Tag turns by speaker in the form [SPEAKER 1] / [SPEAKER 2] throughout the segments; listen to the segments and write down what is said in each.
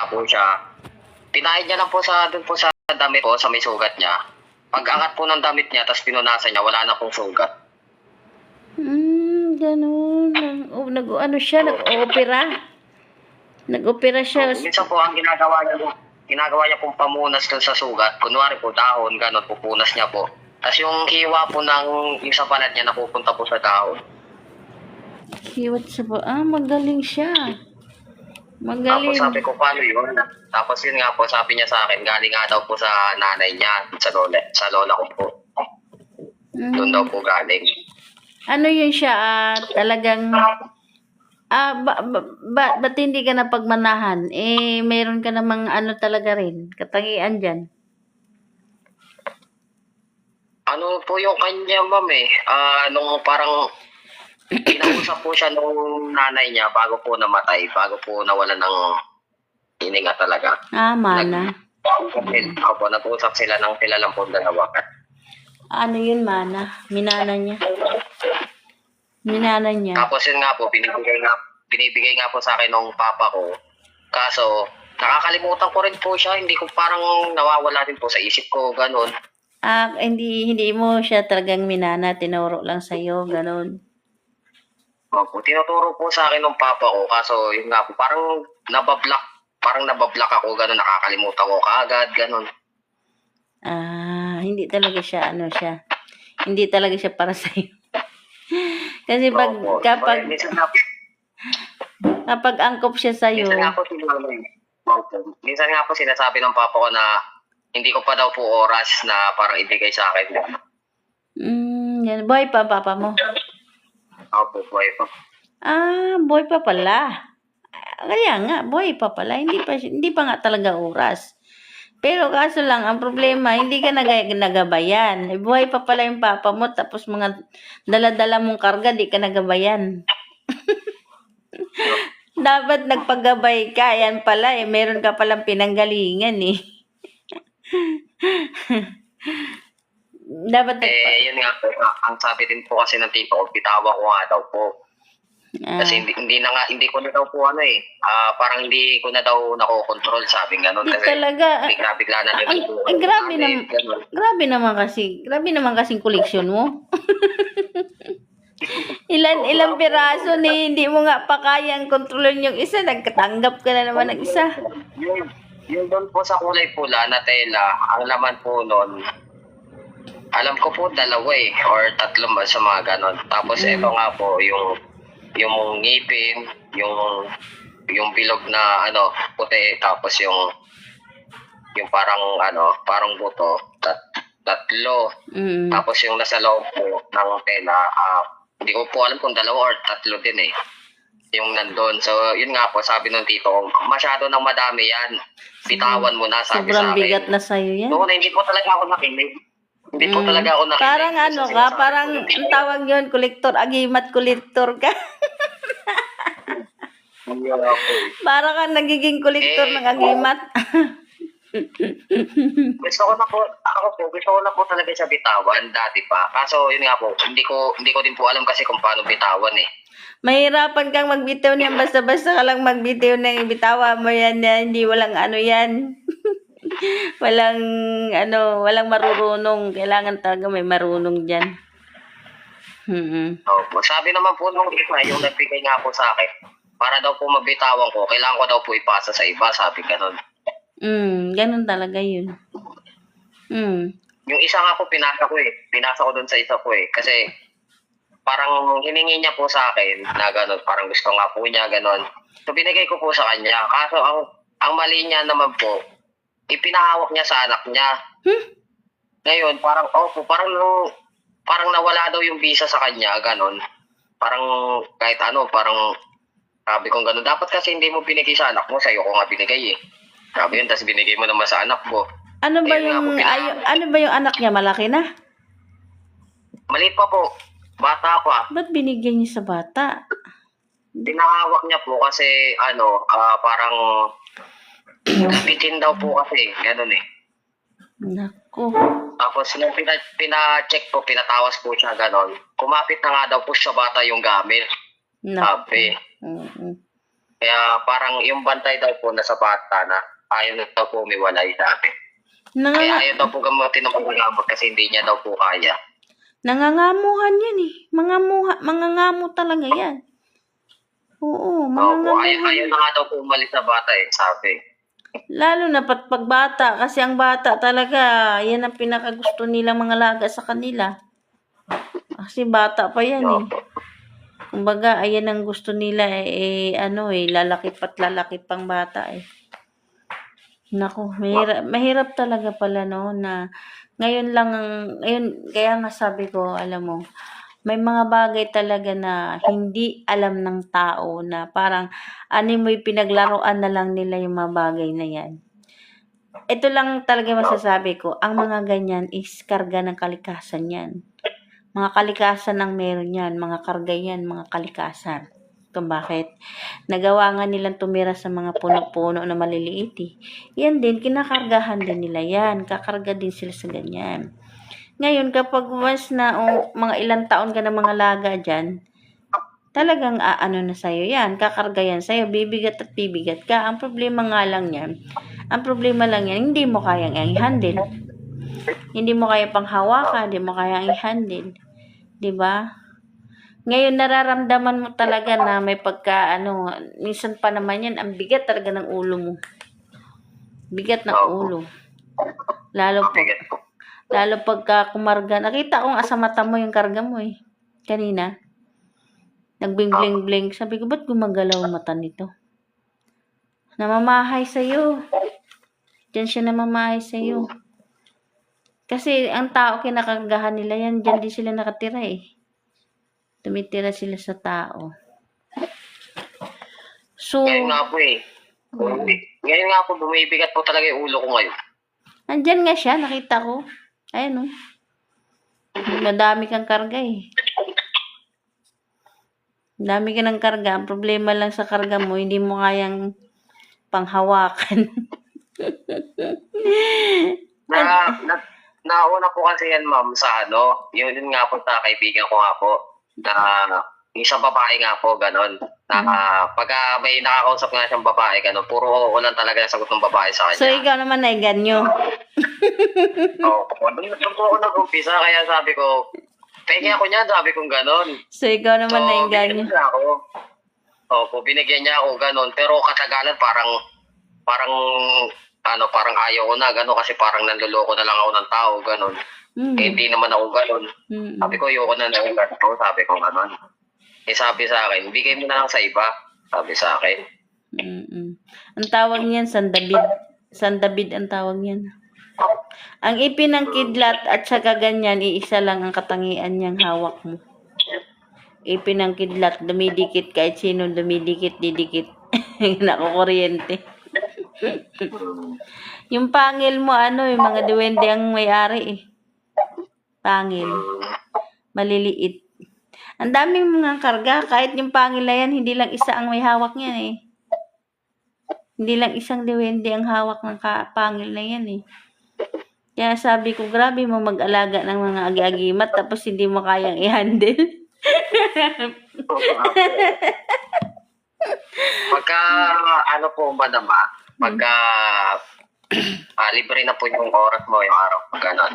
[SPEAKER 1] po siya. Pinahid niya lang po sa doon po sa damit po, sa may sugat niya. Pag-angat po ng damit niya, tapos pinunasan niya, wala na pong sugat.
[SPEAKER 2] Ganun. Ano siya, nag-opera. Nag-opera siya.
[SPEAKER 1] Minsan po ang ginagawa niya pong pamunas doon sa sugat. Kunwari po dahon, gano'n, pupunas niya po. Tapos yung hiwa po ng yung sa balat niya napupunta po sa dahon.
[SPEAKER 2] Hiwat sa ba? Magaling siya. Magaling.
[SPEAKER 1] Tapos sabi ko, paano yun? Tapos yun nga po, sabi niya sa akin, galing nga daw po sa nanay niya, sa lola ko po. Doon daw po galing.
[SPEAKER 2] Ano yun siya, talagang, ba't hindi ka napagmanahan? Meron ka namang ano talaga rin, katangian dyan.
[SPEAKER 1] Ano po yung kanya, ma'am nung parang, kinausap po siya nung nanay niya bago po namatay, bago po nawala ng hininga talaga.
[SPEAKER 2] Mana.
[SPEAKER 1] Opo, nag-usap sila ng sila lang po dalawa.
[SPEAKER 2] Ano yun, mana? Minana niya.
[SPEAKER 1] Tapos yun nga po, binibigay nga po sa akin ng papa ko. Kaso, nakakalimutan ko rin po siya. Hindi ko parang nawawala din po sa isip ko, ganun.
[SPEAKER 2] Hindi mo siya talagang minana, tinuro lang sa'yo, ganun.
[SPEAKER 1] Opo, tinuturo po sa akin ng papa ko. Kaso, yun nga po, parang nabablock ako, ganun, nakakalimutan ko kaagad, ganun.
[SPEAKER 2] Hindi talaga siya, hindi talaga siya para sa'yo. Kasi kapag angkop siya sa'yo.
[SPEAKER 1] Minsan nga po sinasabi ng papa ko na hindi ko pa daw po oras na parang ibigay sa akin.
[SPEAKER 2] Yan. Buhay pa papa mo?
[SPEAKER 1] Opo, buhay pa.
[SPEAKER 2] Buhay pa pala. Kaya nga, buhay pa pala. Hindi pa nga talaga oras. Pero kaso lang, ang problema, hindi ka nagabayan. Buhay pa pala yung papa mo, tapos mga dala-dala mong karga, di ka nagabayan. Dapat nagpagabay ka, yan pala meron ka palang pinanggalingan Dapat
[SPEAKER 1] yun nga po, ang sabi din po kasi ng tito ko, bitawan ko nga daw po. Kasi hindi ko na daw po parang hindi ko na daw nakokontrol, sabi ganun. Kasi
[SPEAKER 2] talaga.
[SPEAKER 1] bigla na
[SPEAKER 2] Grabe naman kasing koleksyon mo. Ilang piraso hindi mo nga pa kayang kontrolin yung isa, nagkatanggap ka na naman ng isa.
[SPEAKER 1] Yung doon po sa kulay pula na tela, ang laman po noon, alam ko po 2 or 3 ba sa mga ganon. Tapos ito nga po, yung ngipin, yung bilog na puti, tapos yung parang buto, 3. Tapos yung nasa loob po ng tela, hindi ko po alam kung 2 or 3 din yung nandun. So, yun nga po, sabi ng tito, masyado nang madami yan. Bitawan mo na, sabi sa akin.
[SPEAKER 2] Sobrang bigat na sa'yo yan.
[SPEAKER 1] Noon, hindi po talaga ako nakinig.
[SPEAKER 2] Parang parang ang tawag yun, kolektor, agimat kolektor ka. Para ka nagiging kolektor ng agimat.
[SPEAKER 1] Gusto ko na po talaga siya bitawan dati pa. Kaso yun nga po, hindi ko din po alam kasi kung paano bitawan
[SPEAKER 2] Mahirapan kang magbitaw niyan, basta-basta ka lang magbitaw ng bitawa mo yan, hindi walang yan. walang marurunong. Kailangan talaga may marunong diyan.
[SPEAKER 1] Opo, sabi naman po nung iba, yung nagbigay nga po sa akin, para daw po mabitawan ko, kailangan ko daw po ipasa sa iba, sabi ganun.
[SPEAKER 2] Ganun talaga yun.
[SPEAKER 1] Yung isa nga po, pinasa ko dun sa isa ko kasi parang hiningi niya po sa akin na gano'n, parang gusto nga po niya gano'n. So binigay ko po sa kanya. Kaso ang mali niya naman po, ipinahawak niya sa anak niya. Ngayon, parang nawala daw yung visa sa kanya, gano'n. Parang kahit parang sabi kong gano'n. Dapat kasi hindi mo binigay sa anak mo, sa'yo ko nga binigay Sabi yun, tapos binigay mo naman sa anak mo.
[SPEAKER 2] Ano ba yung anak niya? Malaki na?
[SPEAKER 1] Maliit pa po. Bata pa.
[SPEAKER 2] Ba't binigyan niya sa bata?
[SPEAKER 1] Pinahawak niya po kasi parang bitin daw po kasi, gano'n
[SPEAKER 2] Naku.
[SPEAKER 1] Tapos nung pina-check po, pinatawas po siya gano'n. Kumapit na nga daw po sa bata yung gamit.
[SPEAKER 2] Naku.
[SPEAKER 1] Sabi. Kaya parang yung bantay daw po nasa bata na ayaw na daw po umiwalay sa akin. Kaya
[SPEAKER 2] Nanganga
[SPEAKER 1] ayaw daw po gamutin ng pagkagamot kasi hindi niya daw po kaya.
[SPEAKER 2] nangangamuhan yan eh. Mangangamo talaga yan. Oo,
[SPEAKER 1] Opo, ayaw
[SPEAKER 2] mangangamuhan.
[SPEAKER 1] na nga daw po umalis sa bata sabi.
[SPEAKER 2] Lalo na pag bata, kasi ang bata talaga, yan ang pinakagusto nilang mga laga sa kanila. Kasi bata pa yan eh.
[SPEAKER 1] Opo.
[SPEAKER 2] Kumbaga, ayan ang gusto nila lalaki lalaki pang bata eh. Naku, mahirap talaga pala no na ngayon, kaya nga sabi ko, alam mo, may mga bagay talaga na hindi alam ng tao na parang mo'y pinaglaruan na lang nila yung mga bagay na yan. Ito lang talaga masasabi ko, ang mga ganyan is karga ng kalikasan yan. Mga kalikasan ang meron yan, mga karga yan, mga kalikasan. Kung bakit? Nagawa nga nilang tumira sa mga puno-puno na maliliit eh. Yan din, kinakargahan din nila yan. Kakarga din sila sa ganyan. Ngayon, kapag once na mga ilang taon ka na mga laga dyan, talagang na sa'yo yan. Kakarga yan sa'yo. Bibigat at bibigat ka. Ang problema lang yan, hindi mo kayang i-handle. Hindi mo kaya panghawakan, hindi mo kayang i-handle. 'Di ba? Ngayon nararamdaman mo talaga na may minsan pa naman yan, ang bigat talaga ng ulo mo. Bigat ng ulo. Lalo pagka kumarga. Nakita kong asa mata mo yung karga mo eh. Kanina. Nagbing-bling-bling. Sabi ko, ba't gumagalaw ang mata nito? Namamahay sa'yo. Diyan siya namamahay sa'yo. Kasi ang tao kinakargahan nila yan, diyan din sila nakatira eh. Tumitira sila sa tao. So,
[SPEAKER 1] Ngayon nga po Ngayon nga po, bumibigat po talaga yung ulo ko ngayon.
[SPEAKER 2] Andyan nga siya, nakita ko. Ayun madami kang karga eh. Dami ka ng karga. Ang problema lang sa karga mo, hindi mo kayang panghawakan.
[SPEAKER 1] Nauna po kasi yan, ma'am, sa yun nga po sa kaibigan ko nga po, na isang babae nga po, ganon. Pag may nakakausap nga siyang babae, ganon, puro ulan talaga ang sagot ng babae sa kanya.
[SPEAKER 2] So, ikaw naman naiganyo.
[SPEAKER 1] Doon po ako nag-umpisa, kaya sabi ko, peke ako niyan, sabi kong ganon.
[SPEAKER 2] So, ikaw naman naiganyo.
[SPEAKER 1] Binigyan niya ako ganon, pero katagalan parang ayaw ko na, gano'n, kasi parang nanluloko na lang ako ng tao, gano'n. Hindi naman ako gano'n. Sabi ko, ayoko na ng gano'n, sabi ko gano'n. Sabi sa akin, bigay mo na lang sa iba, sabi sa akin.
[SPEAKER 2] Ang tawag niyan, sandabid. Sandabid ang tawag niyan. Ang ipin ng kidlat at saka ganyan, iisa lang ang katangian niyang hawak mo. Ipin ng kidlat, dumidikit, kahit sino dumidikit, didikit. Nakukuryente. Yung pangil mo, yung mga duwende ang may-ari eh. Pangil. Maliliit. Ang daming mga karga, kahit yung pangil na yan, hindi lang isa ang may hawak niyan eh. Hindi lang isang duwende ang hawak ng pangil na yan eh. Kaya sabi ko, grabe mo mag-alaga ng mga agi-agimat tapos hindi mo kayang i-handle.
[SPEAKER 1] Pagka, po madama, pagka libre na po yung oras mo, yung araw, gano'n.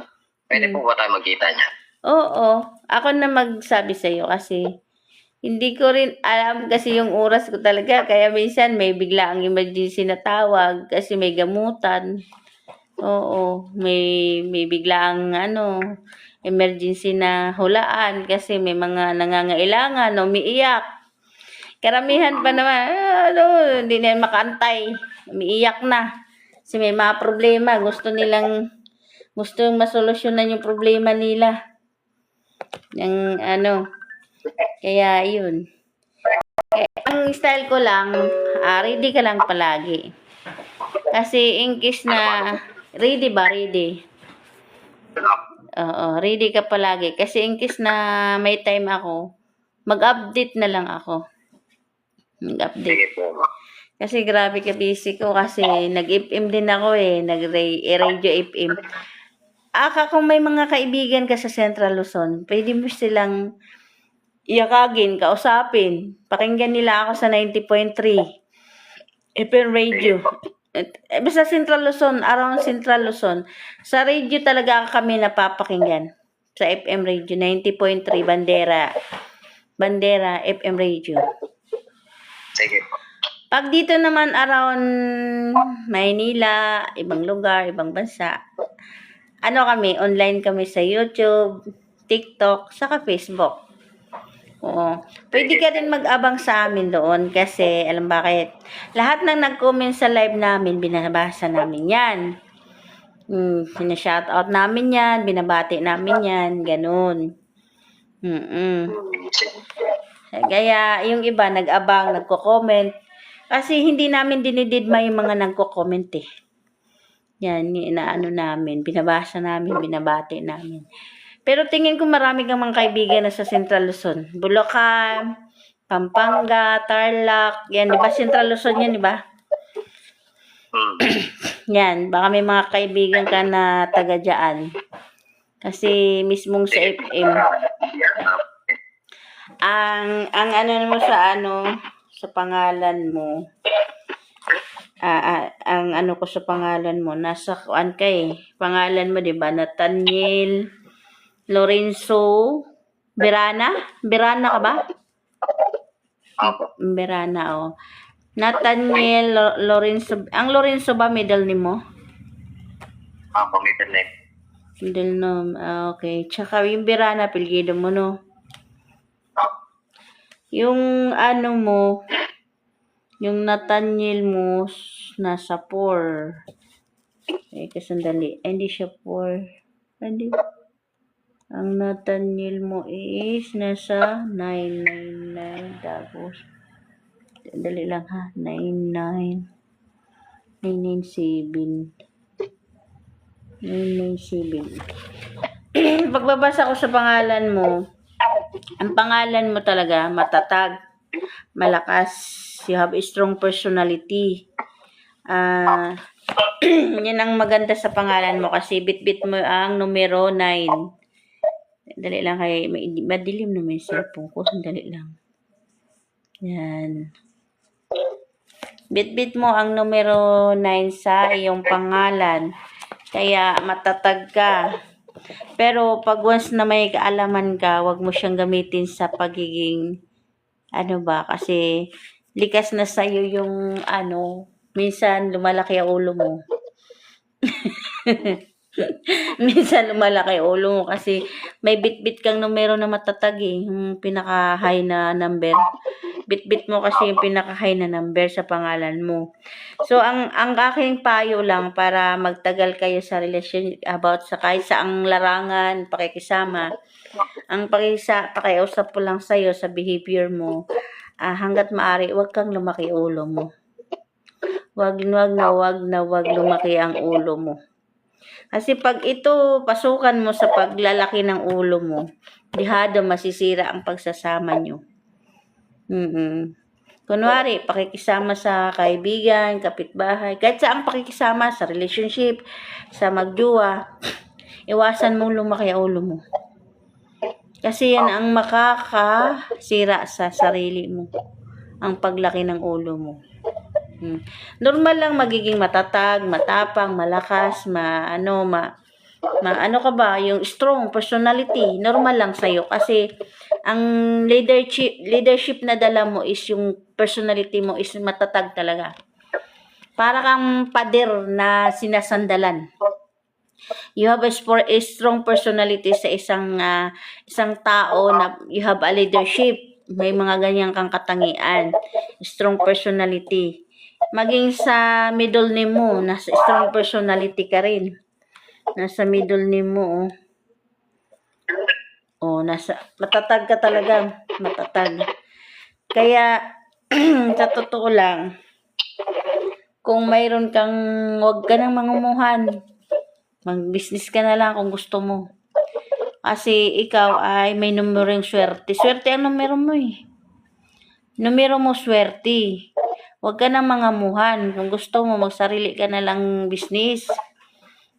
[SPEAKER 1] Pwede po ba tayo magkita niya?
[SPEAKER 2] Oo. Ako na magsabi sa'yo kasi hindi ko rin alam kasi yung oras ko talaga. Kaya minsan may bigla ang emergency na tawag kasi may gamutan. Oo. May bigla ang emergency na hulaan kasi may mga nangangailangan, umiiyak. Karamihan pa naman, hindi na makantay. Umiiyak na. Kasi may mga problema. Gusto yung masolusyonan yung problema nila. Yung kaya yun. Ang style ko lang, ready ka lang palagi. Kasi in case na, ready ba? Ready. Oo, ready ka palagi. Kasi in case na may time ako, mag-update na lang ako. Mag-update. Kasi grabe ka busy ko kasi nag-FM din ako eh. Nag-radio FM. Kung may mga kaibigan ka sa Central Luzon, pwede mo silang iyakagin, kausapin. Pakinggan nila ako sa 90.3. FM radio. Basta Central Luzon, around Central Luzon. Sa radio talaga kami napapakinggan. Sa FM radio, 90.3 Bandera. Bandera FM radio.
[SPEAKER 1] Sige po.
[SPEAKER 2] Pag dito naman around Maynila, ibang lugar, ibang bansa, ano kami, online kami sa YouTube, TikTok, saka Facebook. Oo. Pwede ka din mag-abang sa amin doon kasi alam bakit? Lahat ng nag-comment sa live namin, binabasa namin yan. Sinashoutout namin yan, binabati namin yan, ganun. Kaya yung iba nag-abang, nagko-comment. Kasi hindi namin dinididma yung mga nagko-comment eh. Yan, inaano namin, binabasa namin, binabati namin. Pero tingin ko marami kang mga kaibigan na sa Central Luzon. Bulacan, Pampanga, Tarlac, yan, di ba? Central Luzon yan, di ba? Yan, baka may mga kaibigan ka na taga dyan. Kasi mismong sa FM, ang ano mo sa pangalan mo, ang ano ko sa pangalan mo, nasa kuan kay pangalan mo, di ba? Nathaniel Lorenzo Berana ka ba? Berana, oh. Nathaniel Lorenzo. Ang Lorenzo ba middle name mo?
[SPEAKER 1] Ako, middle name.
[SPEAKER 2] Middle name, okay. Tsaka yung Berana, pilgido mo, no? Yung ano mo, yung Nathaniel mo, nasa 4. Kasandali. Hindi siya 4. Hindi. Ang Nathaniel mo is nasa 999. Tapos, dali lang ha. 997. Pagbabasa ko sa pangalan mo, ang pangalan mo talaga, matatag, malakas, you have a strong personality. Yan ang maganda sa pangalan mo kasi bit-bit mo ang numero 9. Dali lang kay madilim naman yung cellphone ko. Dali lang. Yan. Bit-bit mo ang numero 9 sa iyong pangalan. Kaya matatag ka. Pero pag once na may kaalaman ka, wag mo siyang gamitin sa pagiging kasi likas na sa'yo yung minsan lumalaki ang ulo mo. Minsan lumalaki ulo mo kasi may bit-bit kang numero na matatag yung pinaka-high na number. Bit-bit mo kasi yung pinaka-high na number sa pangalan mo. So, ang aking payo lang para magtagal kayo sa relasyon about sa kahit sa ang larangan, pakikisama, ang pakiusap po lang sa'yo sa behavior mo, hanggat maaari, huwag kang lumaki ulo mo. Huwag na lumaki ang ulo mo. Kasi pag ito, pasukan mo sa paglalaki ng ulo mo, dihado masisira ang pagsasama nyo. Kunwari, pakikisama sa kaibigan, kapitbahay, kahit saan pakikisama, sa relationship, sa magjowa, iwasan mong lumaki ang ulo mo. Kasi yan ang makakasira sa sarili mo, ang paglaki ng ulo mo. Normal lang magiging matatag, matapang, malakas, yung strong personality, normal lang sa'yo kasi ang leadership na dala mo is yung personality mo is matatag talaga. Para kang pader na sinasandalan. You have a strong personality sa isang tao na you have a leadership. May mga ganyan kang katangian. Strong personality. Maging sa middle name mo, nasa strong personality ka rin. Nasa middle name mo, matatag ka talaga. Matatag. Kaya, sa totoo lang, kung mayroon kang, huwag ka nang mangumuhan. Mag-business ka na lang kung gusto mo. Kasi ikaw ay may numero yung swerte. Swerte ang numero mo eh. Numero mo swerte. Huwag ka nang mangamuhan. Kung gusto mo, magsarili ka na lang business.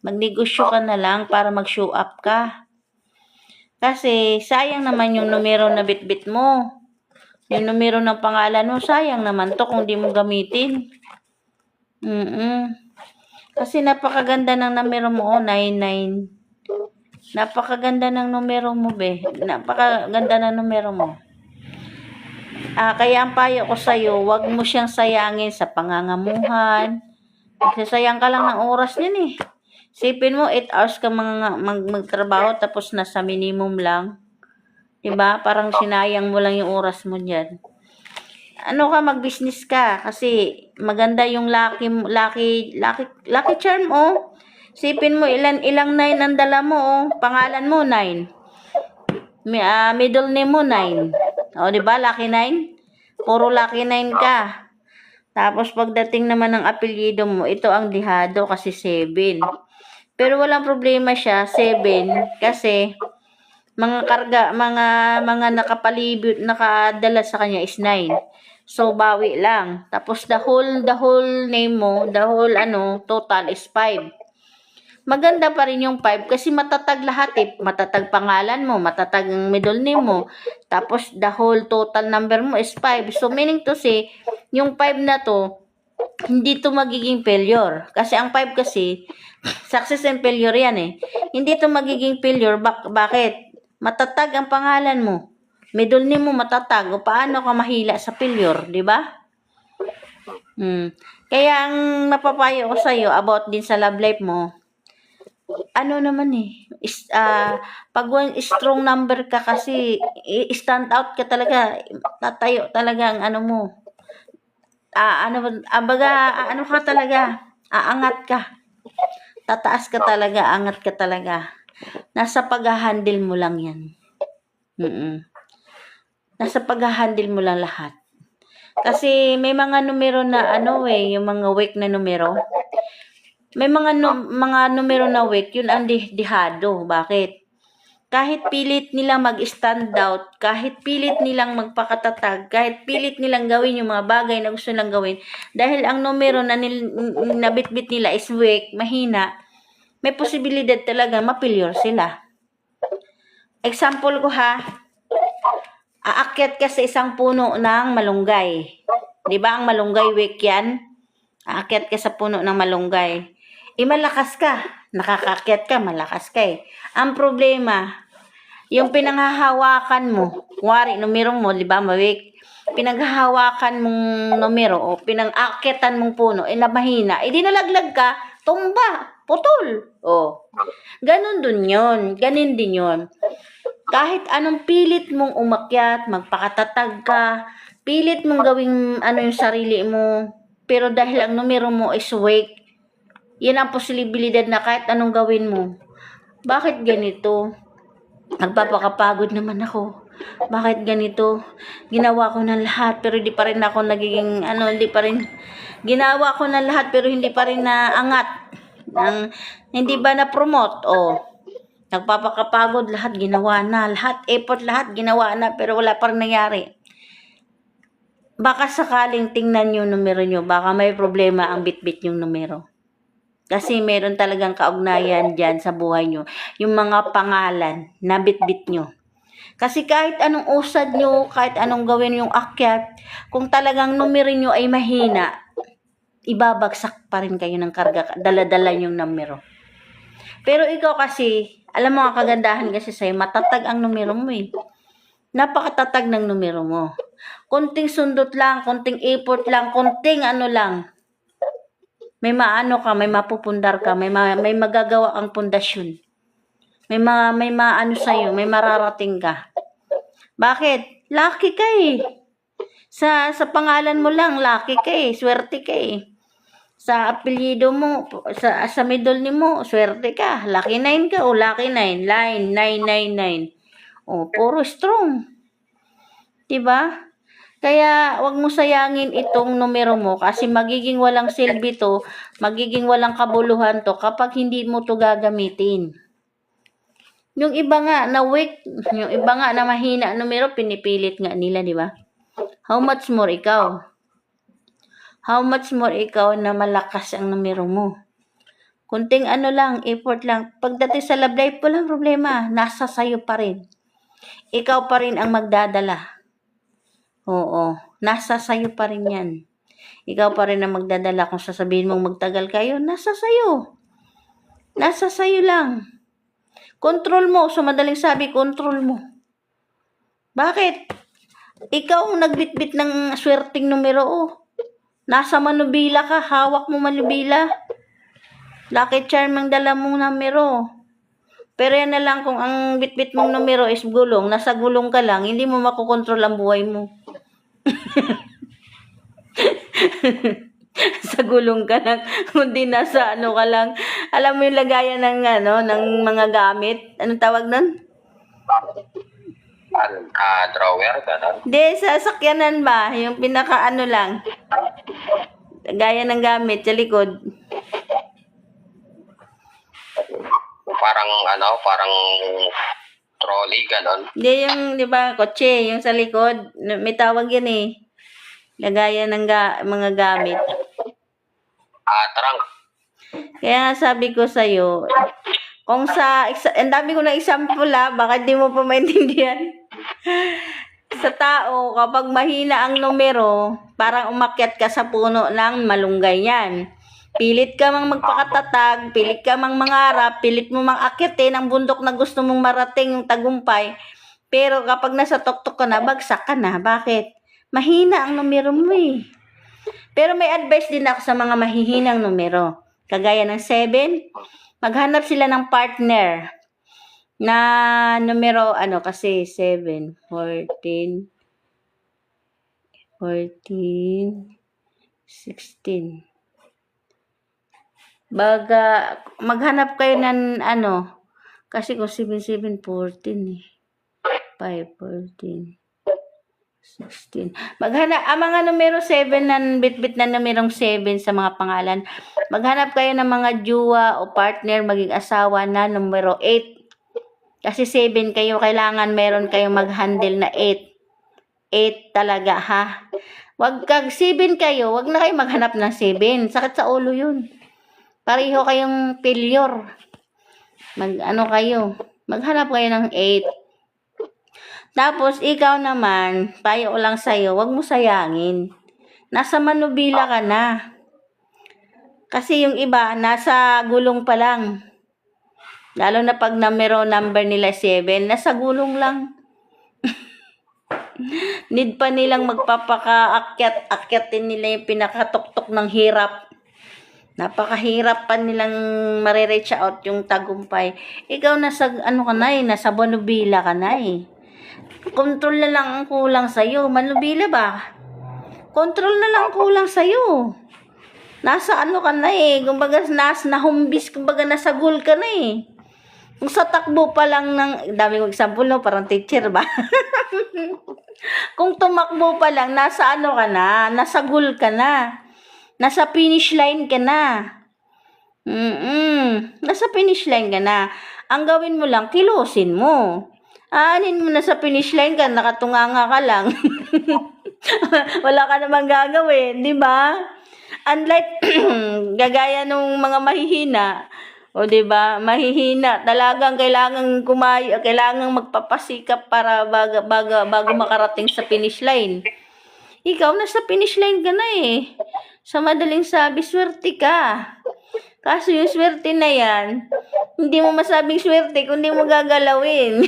[SPEAKER 2] Magnegosyo ka na lang para mag-show up ka. Kasi sayang naman yung numero na bit-bit mo. Yung numero ng pangalan mo, sayang naman to kung di mo gamitin. Kasi napakaganda ng numero mo, 99. Napakaganda ng numero mo, be. Napakaganda ng numero mo. Kaya ang payo ko sa'yo, wag mo siyang sayangin sa pangangamuhan. Nagsasayang ka lang ng oras niyan eh. Sipin mo, 8 hours ka magtrabaho tapos nasa minimum lang. Diba? Parang sinayang mo lang yung oras mo dyan. Mag-business ka kasi maganda yung lucky charm, oh. Sipin mo, ilang 9 ang dala mo, oh. Pangalan mo, 9. Middle name mo, 9. O, diba? Lucky 9. Puro lucky 9 ka. Tapos, pagdating naman ng apelyido mo, ito ang dihado kasi 7. Pero walang problema siya, 7, kasi mga karga, mga nakadala sa kanya is 9. So, bawi lang. Tapos, the whole name mo, total is 5. Maganda pa rin yung 5 kasi matatag lahat eh. Matatag pangalan mo, matatag ang middle name mo. Tapos, the whole total number mo is 5. So, meaning to say, yung 5 na to, hindi to magiging failure. Kasi ang 5 kasi, success and failure yan eh. Hindi to magiging failure. Bakit? Matatag ang pangalan mo. Middle name mo matatag. O paano ka mahila sa failure, di ba? Kaya ang napapayo ko sa'yo about din sa love life mo, pag strong number ka kasi, stand out ka talaga, tatayo talaga ang mo. Ka talaga, aangat ka. Tataas ka talaga, angat ka talaga. Nasa pag-handle mo lang yan. Nasa pag-handle mo lang lahat. Kasi may mga numero na yung mga weak na numero. May mga numero na weak, yun ang dihado. Bakit? Kahit pilit nilang mag-stand out, kahit pilit nilang magpakatatag, kahit pilit nilang gawin yung mga bagay na gusto nilang gawin, dahil ang numero na nabitbit nila is weak, mahina, may posibilidad talaga mapilyor sila. Example ko ha, aakyat ka sa isang puno ng malunggay. Di ba ang malunggay weak yan? Aakyat ka sa puno ng malunggay. Malakas ka. Nakakakyat ka, malakas ka eh. Ang problema, yung pinanghahawakan mo, kuwari, numero mo, di ba, mawik, pinaghahawakan mong numero o pinang-akyatan mong puno, mahina, di nalaglag ka, tumba, putol. Ganun din yun. Kahit anong pilit mong umakyat, magpakatatag ka, pilit mong gawing yung sarili mo, pero dahil ang numero mo is weak, yan ang posibilidad na kahit anong gawin mo. Bakit ganito? Nagpapakapagod naman ako. Bakit ganito? Ginawa ko ng lahat pero hindi pa rin ako nagiging ginawa ko ng lahat pero hindi pa rin naangat. Hindi ba na-promote? Nagpapakapagod, lahat ginawa na, effort lahat ginawa na pero wala pa rin nangyari. Baka sakaling tingnan yung numero nyo, baka may problema ang bitbit yung numero. Kasi meron talagang kaugnayan dyan sa buhay nyo. Yung mga pangalan na bitbit nyo. Kasi kahit anong usad nyo, kahit anong gawin yung akyat, kung talagang numero nyo ay mahina, ibabagsak pa rin kayo ng karga, dala-dala yung numero. Pero ikaw kasi, alam mo ang kagandahan kasi sa'yo, matatag ang numero mo eh. Napakatatag ng numero mo. Konting sundot lang, konting effort lang, konting lang. May may mapupundar ka, may magagawa kang pundasyon. May sa'yo, may mararating ka. Bakit? Lucky ka eh. Sa pangalan mo lang, lucky ka eh, swerte ka eh. Sa apelyido mo, sa middle name mo, swerte ka. Lucky 9 ka o lucky 9, line 999. Puro strong. Diba? Kaya, wag mo sayangin itong numero mo kasi magiging walang silbi to, magiging walang kabuluhan to kapag hindi mo to gagamitin. Yung iba nga na weak, yung iba nga na mahina numero, pinipilit nga nila, di ba? How much more ikaw? How much more ikaw na malakas ang numero mo? Kunting lang, effort lang. Pagdating sa love life, walang problema. Nasa sayo pa rin. Ikaw pa rin ang magdadala. Nasa sayo pa rin yan. Ikaw pa rin ang magdadala kung sasabihin mong magtagal kayo. Nasa sayo. Nasa sayo lang. Control mo. So, madaling sabi, control mo. Bakit? Ikaw ang nagbitbit ng swerteng numero. Oh. Nasa manubila ka. Hawak mo manubila. Lucky charm ang dala mong numero. Pero yan na lang kung ang bitbit mong numero is gulong. Nasa gulong ka lang. Hindi mo makokontrol ang buhay mo. Sa gulong ka lang, kundi nasa ano ka lang. Alam mo yung lagayan ng ng mga gamit? Anong tawag nun?
[SPEAKER 1] Drawer, gano'n.
[SPEAKER 2] Hindi, sa sakyanan ba? Yung pinaka lang. Lagayan ng gamit sa likod.
[SPEAKER 1] Parang trolley, gano'n.
[SPEAKER 2] Hindi yung, di ba, kotse, yung sa likod. May tawag yan eh. Lagayan ng mga gamit.
[SPEAKER 1] Trunk.
[SPEAKER 2] Kaya sabi ko sa'yo, kung ang dami ko na example baka di mo pa maintindihan. Sa tao, kapag mahina ang numero, parang umakyat ka sa puno ng malunggay yan. Pilit ka mang magpakatatag, pilit ka mang mangarap, pilit mo mang akyatin ang bundok na gusto mong marating yung tagumpay. Pero kapag nasa tuktok ka na, bagsak ka na. Bakit? Mahina ang numero mo eh. Pero may advice din ako sa mga mahihinang numero. Kagaya ng 7, maghanap sila ng partner na numero, kasi 7, 14, 16. Baga, maghanap kayo ng kasi kung 7, 7, 14 eh. 5, 14. 16. Maghanap, ang mga numero 7 ng bitbit na numerong 7 sa mga pangalan. Maghanap kayo ng mga jowa o partner, maging asawa na numero 8. Kasi 7 kayo, kailangan meron kayong mag-handle na 8. 8 talaga, ha? Wag kag 7 kayo, wag na kayo maghanap ng 7. Sakit sa ulo yun. Pareho kayong failure. Maghanap kayo ng 8. Tapos, ikaw naman, payo ko lang sa'yo, wag mo sayangin. Nasa manubila ka na. Kasi yung iba, nasa gulong pa lang. Lalo na pag number nila 7, nasa gulong lang. Need pa nilang magpapaka-akyatin nila yung pinakatuktok ng hirap. Napakahirap pa nilang marireach out yung tagumpay. Ikaw nasa ka na eh, nasa manubila ka na eh. Control na lang ang kulang sa'yo. Manubila ba? Control na lang ang kulang sa'yo. Nasa ka na eh. Kumbaga, nahumbis, kumbaga, nasa goal ka na eh. Kung sa takbo pa lang dami kong example, no? Parang teacher ba? Kung tumakbo pa lang, nasa ka na? Nasa goal ka na. Nasa finish line ka na. Nasa finish line ka na. Ang gawin mo lang, kilusin mo. Aanin mo na sa finish line ka, nakatunganga ka lang. Wala ka namang gagawin, di ba? Unlike, gagaya nung mga mahihina, o di ba? Mahihina, talagang kailangang magpapasikap para bago makarating sa finish line. Ikaw, nasa finish line ka na eh. Sa madaling sabi, swerte ka. Kaso yung swerte na yan, hindi mo masabing swerte kung hindi mo gagalawin.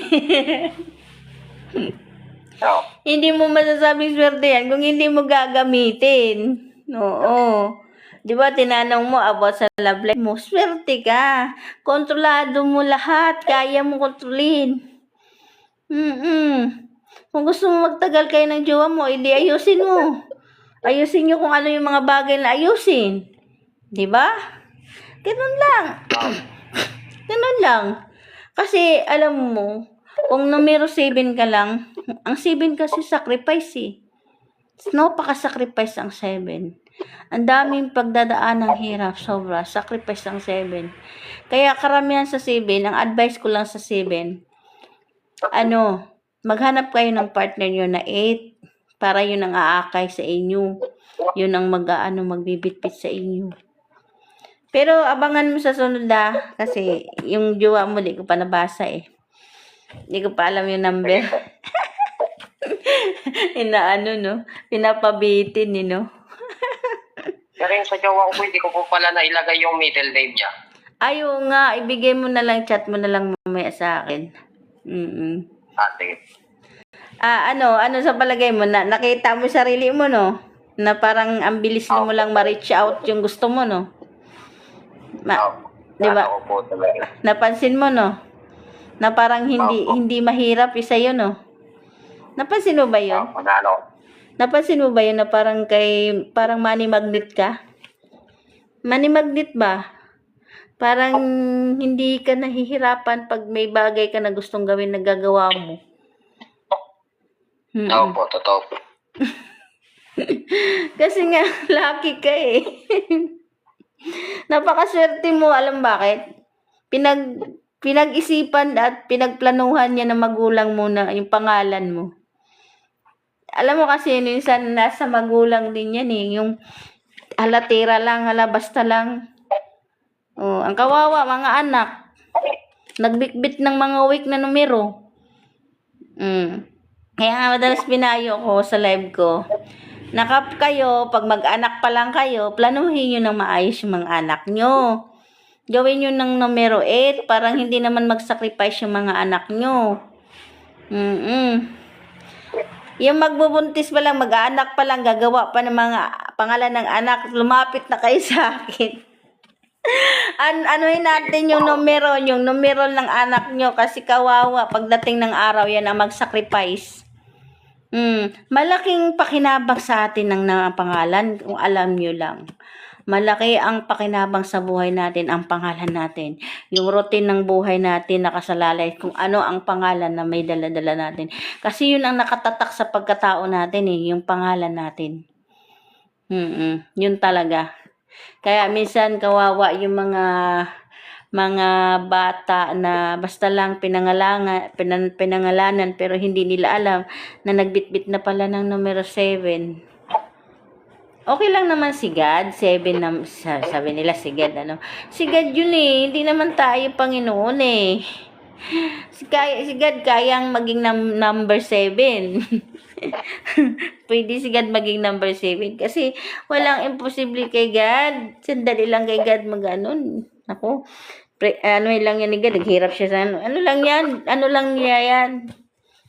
[SPEAKER 2] Hindi mo masasabing swerte yan kung hindi mo gagamitin. Oo. Di ba, tinanong mo about sa love life mo, swerte ka. Kontrolado mo lahat. Kaya mo kontrolin. Kung gusto mo magtagal kayo ng jowa mo, edi ayusin mo. Ayusin nyo kung ano yung mga bagay na ayusin. Di ba? Ganun lang. Ganun lang. Kasi, alam mo, kung numero 7 ka lang, ang 7 kasi sacrifice eh. Napaka-sacrifice ang 7. Ang daming pagdadaan ng hirap, sobra. Sacrifice ang 7. Kaya karamihan sa 7, ang advice ko lang sa 7, maghanap kayo ng partner nyo na 8 para yun ang aakay sa inyo. Yun ang magbibitbit sa inyo. Pero abangan mo sa sunod kasi yung jowa mo, di ko pa nabasa eh. Di ko pa alam yung number. Pinapabitin no?
[SPEAKER 1] Pero yung sa jowa ko po, hindi ko po pala nailagay yung middle name niya.
[SPEAKER 2] Ayaw nga, ibigay mo na lang, chat mo na lang mamaya sa akin.
[SPEAKER 1] Ate.
[SPEAKER 2] Ano sa palagay mo? Nakita mo sarili mo, no? Na parang ang bilis mo lang ma-reach out yung gusto mo, no? Di ba?
[SPEAKER 1] Ano ko po talaga.
[SPEAKER 2] Napansin mo, no? Na parang hindi mahirap isa yun, no? Napansin mo ba yun? Napansin mo ba yun na parang money magnet ka? Money magnet ba? Parang hindi ka nahihirapan pag may bagay ka na gustong gawin na gagawa mo.
[SPEAKER 1] Oo po, totoo po.
[SPEAKER 2] Kasi nga, lucky ka eh. Napakaswerte mo, alam bakit? Pinag-isipan at pinagplanuhan niya ng magulang mo na yung pangalan mo. Alam mo kasi, minsan nasa magulang din yan eh. Yung halatira lang, basta lang. Oh, ang kawawa, mga anak. Nagbitbit ng mga week na numero. Kaya nga madalas pinayo ko sa live ko. Nakap kayo, pag mag-anak pa lang kayo, planuhin nyo ng maayos yung mga anak nyo. Gawin nyo ng numero 8, parang hindi naman mag-sacrifice yung mga anak nyo. Yung magbubuntis pa lang, mag-anak pa lang, gagawa pa ng mga pangalan ng anak, lumapit na kayo sa akin. Anuhin natin yung numero ng anak nyo kasi kawawa, pagdating ng araw yan ang mag-sacrifice. Malaking pakinabang sa atin ng pangalan, kung alam nyo lang. Malaki ang pakinabang sa buhay natin, ang pangalan natin. Yung routine ng buhay natin nakasalalay kung ano ang pangalan na may dala-dala natin. Kasi yun ang nakatatak sa pagkatao natin eh, yung pangalan natin. Yun talaga. Kaya minsan kawawa yung mga bata na basta lang pinangalanan pero hindi nila alam na nagbitbit na pala ng numero 7. Okay lang naman si God, 7 na, sabi nila si God, ano. Si God yun eh, hindi naman tayo Panginoon eh. Si God kayang maging number 7. Pwede si God maging number 7 kasi walang imposible kay God. Sandali lang kay God mag-anon. Ako, ano lang yan ni God, naghirap siya sa ano lang yan.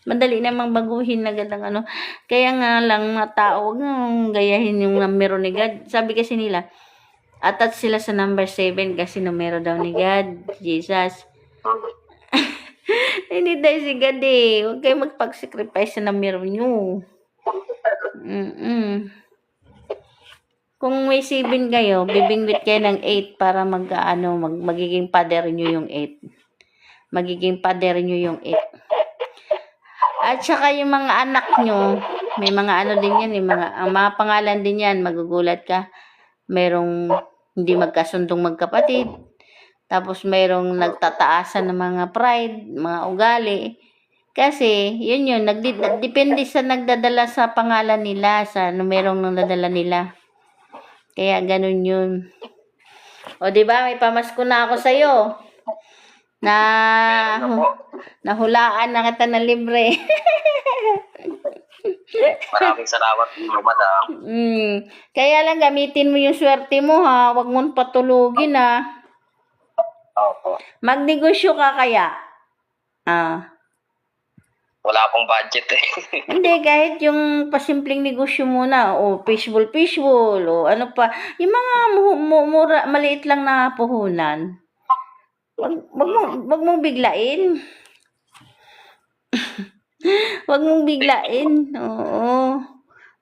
[SPEAKER 2] Madali namang baguhin na agad ang ano. Kaya nga lang mga tao, huwag nang gayahin yung numero ni God. Sabi kasi nila, attach sila sa number 7 kasi numero daw ni God, Jesus. Hindi dahil si God eh. Huwag kayo magpag-sacrifice sa numero nyo. Kung may 7 kayo, bibingwit kayo ng 8 para magiging pader nyo yung 8. Magiging pader nyo yung 8. At saka yung mga anak nyo, may mga ano din yan, ang mga pangalan din yan, magugulat ka. Merong hindi magkasundong magkapatid. Tapos merong nagtataasan ng mga pride, mga ugali. Kasi, yun, depende sa nagdadala sa pangalan nila, sa numerong nagdadala nila. Kaya ganun yun. O diba, may pamasko na ako sa'yo. Nahulaan na kita na libre.
[SPEAKER 1] Maraming salamat po, madam.
[SPEAKER 2] Kaya lang gamitin mo yung swerte mo ha. Huwag mong patulugin ha.
[SPEAKER 1] Opo.
[SPEAKER 2] Magnegosyo ka kaya?
[SPEAKER 1] Wala akong budget eh.
[SPEAKER 2] Hindi, kahit yung pasimpleng negosyo muna. O fishbowl. O ano pa. Yung mga mura, maliit lang na puhunan. Wag mong biglain. Wag mong biglain. Oo.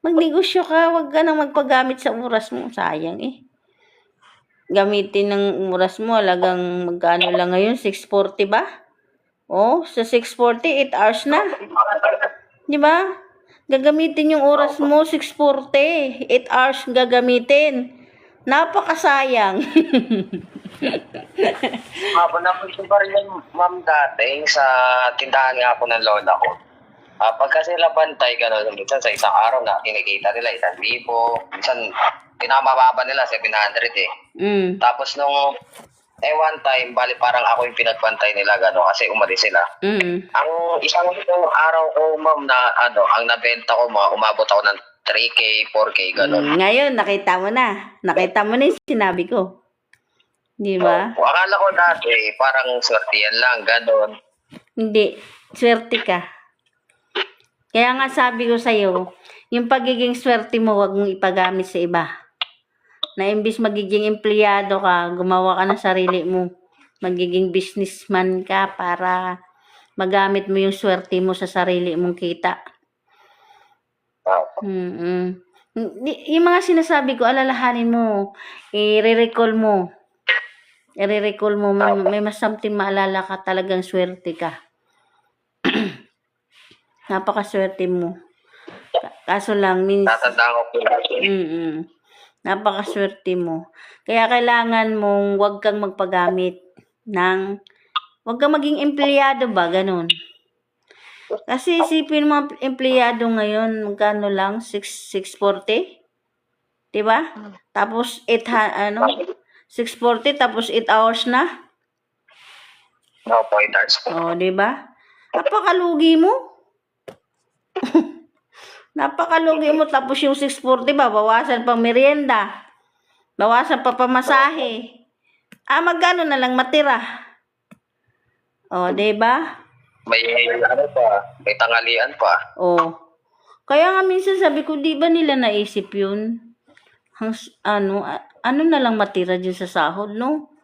[SPEAKER 2] Magnegosyo ka, wag ka nang magpagamit sa oras mo. Sayang eh. Gamitin ng oras mo, halagang magkano lang ngayon? 6:40 ba? Oh, sa 6:40, 8 hours na. Di ba? Gagamitin yung oras mo, 6:40. 8 hours gagamitin. Napakasayang.
[SPEAKER 1] Naman ko pa rin yan, ma'am, dati sa tindahan nga ako ng lola ko. Pagka sila bantay, gano'n, minsan sa isang araw na kinikita nila 1,000. Minsan, pinamababa nila 700 eh. Tapos nung, one time, bali parang ako yung pinagbantay nila, gano'n, kasi umalis sila. Ang isang araw ko, ma'am, na ang nabenta ko, umabot ako ng 3K, 4K, gano'n.
[SPEAKER 2] Ngayon, nakita mo na. Nakita mo na yung sinabi ko. Di ba?
[SPEAKER 1] Akala ko dati, parang swerte yan lang, gano'n.
[SPEAKER 2] Hindi. Swerte ka. Kaya nga sabi ko sa'yo, yung pagiging swerte mo, wag mong ipagamit sa iba. Na imbis magiging empleyado ka, gumawa ka ng sarili mo. Magiging businessman ka para magamit mo yung swerte mo sa sarili mong kita. Mm-mm. Yung mga sinasabi ko, alalahanin mo, i-recall mo. I-recall mo, may mas something maalala ka, talagang swerte ka. Napakaswerte mo. Kaso lang,
[SPEAKER 1] Tatandaan ko po.
[SPEAKER 2] napakaswerte mo. Kaya kailangan mong wag kang magpagamit ng, wag kang maging empleyado ba, ganun. Kasi isipin mo, empleyado ngayon, magkano lang? 640? Diba? Tapos 640, tapos 8 hours na.
[SPEAKER 1] No, 8 hours po.
[SPEAKER 2] O, diba? Napakalugi mo. Napakalugi mo. Tapos yung 640 ba, bawasan pang merienda. Bawasan pa pamasahe. Magkano na lang matira? O, diba?
[SPEAKER 1] May may tanghalian pa.
[SPEAKER 2] O. Kaya nga minsan sabi ko, di ba nila naisip yun? Ano na lang matira dyan sa sahod, no?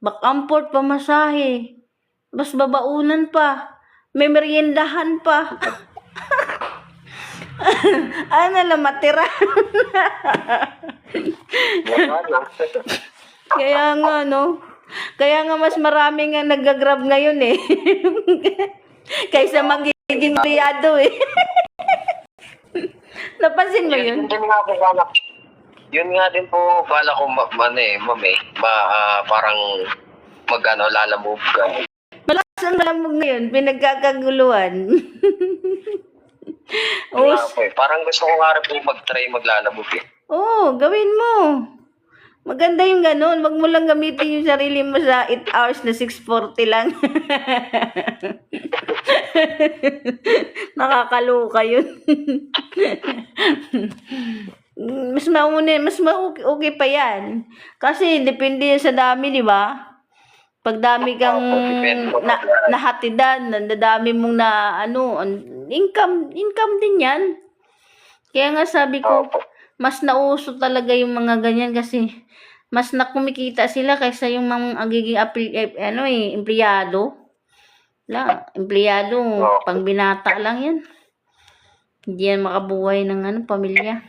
[SPEAKER 2] Bakamport pamasahe. Bas babaunan pa. May meriendahan pa. Ano na lang matira? Kaya nga, no? Kaya nga mas marami nga nag-grab ngayon eh. Kaysa magiging empleyado eh. Napansin mo yun?
[SPEAKER 1] Yun nga din po, bala ko, parang lalamove ka.
[SPEAKER 2] Malakas ang malamog ngayon, pinagkakaguluhan.
[SPEAKER 1] Parang gusto ko nga rin po mag-try maglalamove eh.
[SPEAKER 2] Oo, gawin mo. Maganda yung ganun. Wag mo lang gamitin yung sarili mo sa 8 hours na 640 lang. Nakakaloka yun. mas okay pa yan. Kasi depende yan sa dami, di ba? Pag dami kang nahatidan, nadami mong income din yan. Kaya nga sabi ko, mas nauso talaga yung mga ganyan kasi mas nakumikita sila kaysa yung mga agiging empleyado. Empleyado, pang binata lang yan. Hindi yan makabuhay ng pamilya.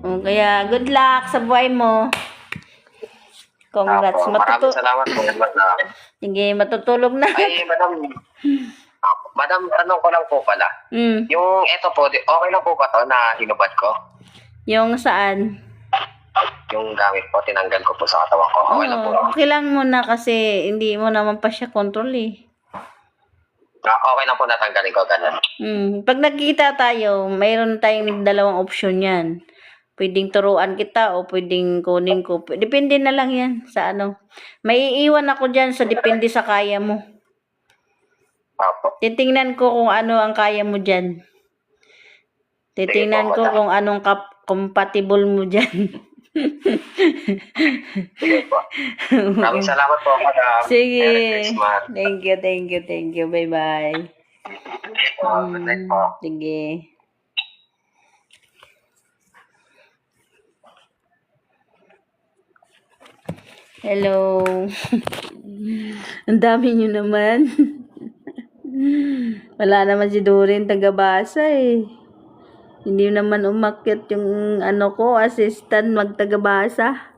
[SPEAKER 2] Kaya good luck sa buhay mo. Congrats.
[SPEAKER 1] Maraming salamat po.
[SPEAKER 2] Sige, matutulog na.
[SPEAKER 1] Ay, Madam, tanong ko lang po pala. Yung eto po, okay lang po ba to na hinubad ko?
[SPEAKER 2] Yung saan?
[SPEAKER 1] Yung gamit po, tinanggal ko po sa katawan ko. Okay lang po.
[SPEAKER 2] Okay lang muna kasi hindi mo naman pa siya control eh.
[SPEAKER 1] Okay lang po natanggalin ko, ganun.
[SPEAKER 2] Pag nagkita tayo, mayroon tayong dalawang option yan. Pwedeng turuan kita o pwedeng kunin ko. Depende na lang yan sa May iiwan ako dyan sa depende sa kaya mo. Titingnan ko kung ano ang kaya mo dyan. Titingnan ko kung anong compatible mo dyan.
[SPEAKER 1] Sige po. Maraming salamat po, madam.
[SPEAKER 2] Sige. Thank you. Bye-bye.
[SPEAKER 1] Good night po.
[SPEAKER 2] Sige. Hello. Ang dami nyo naman. Wala naman si Doreen tagabasa eh. Hindi naman umakyat yung assistant magtagabasa.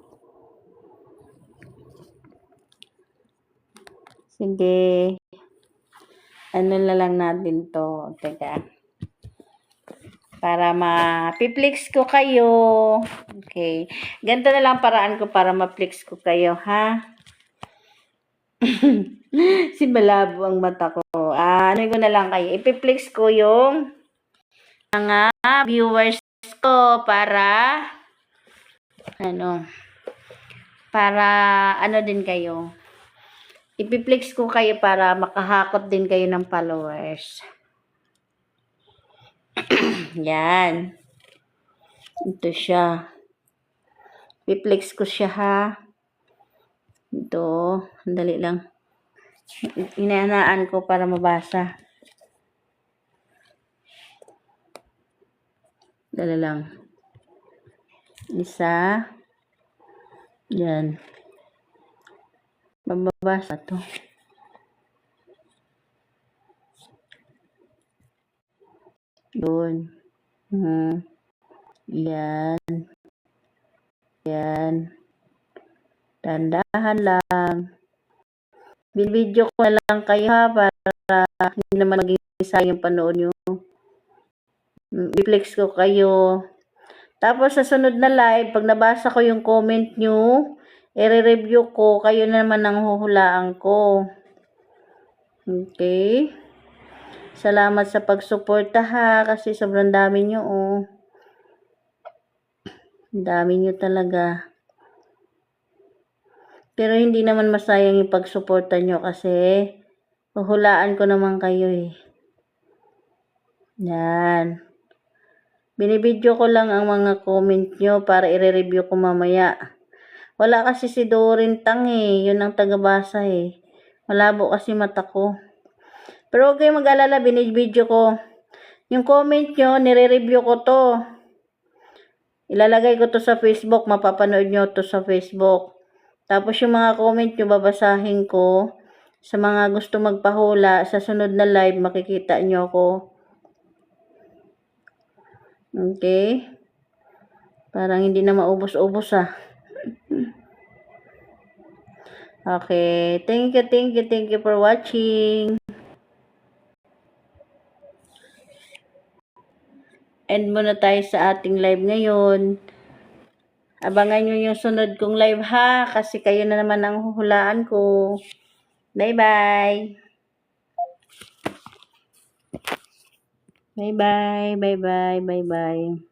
[SPEAKER 2] Sige. Na lang natin to. Teka. Para ma-flex ko kayo. Okay. Ganito na lang paraan ko para ma-flex ko kayo, ha? Si malabo ang mata ko. Ano ko na lang kayo. Ipiflex ko yung mga viewers ko para din kayo. Ipiflex ko kayo para makahakot din kayo ng followers. Yan. Ito siya. Piplex ko siya ha. Ito. Dali lang. Inaanaan ko para mabasa. Dali lang. Isa. Yan. Mababasa to. Doon. Yan. Yan. Tandahan lang. Binvideo ko na lang kayo ha para hindi naman maging sayang yung panood nyo. I-flex ko kayo. Tapos sa sunod na live, pag nabasa ko yung comment nyo, i-review ko, kayo naman ang huhulaan ko. Okay? Salamat sa pagsuporta ha, kasi sobrang dami nyo oh. Dami nyo talaga. Pero hindi naman masayang yung pagsuporta nyo kasi huhulaan ko naman kayo eh. Yan. Binibidyo ko lang ang mga comment nyo para i-review ko mamaya. Wala kasi si Dorin Tang eh. Yun ang tagabasa eh. Malabo kasi mata ko. Pero huwag kayong mag-alala, binibidyo ko. Yung comment nyo, nire-review ko to. Ilalagay ko to sa Facebook. Mapapanood nyo to sa Facebook. Tapos yung mga comment nyo, babasahin ko. Sa mga gusto magpahula, sa sunod na live, makikita nyo ko. Okay? Parang hindi na maubos-ubos ah. Okay. Thank you for watching. End muna tayo sa ating live ngayon. Abangan nyo yung sunod kong live ha, kasi kayo na naman ang huhulaan ko. Bye-bye. Bye-bye. Bye-bye. Bye-bye.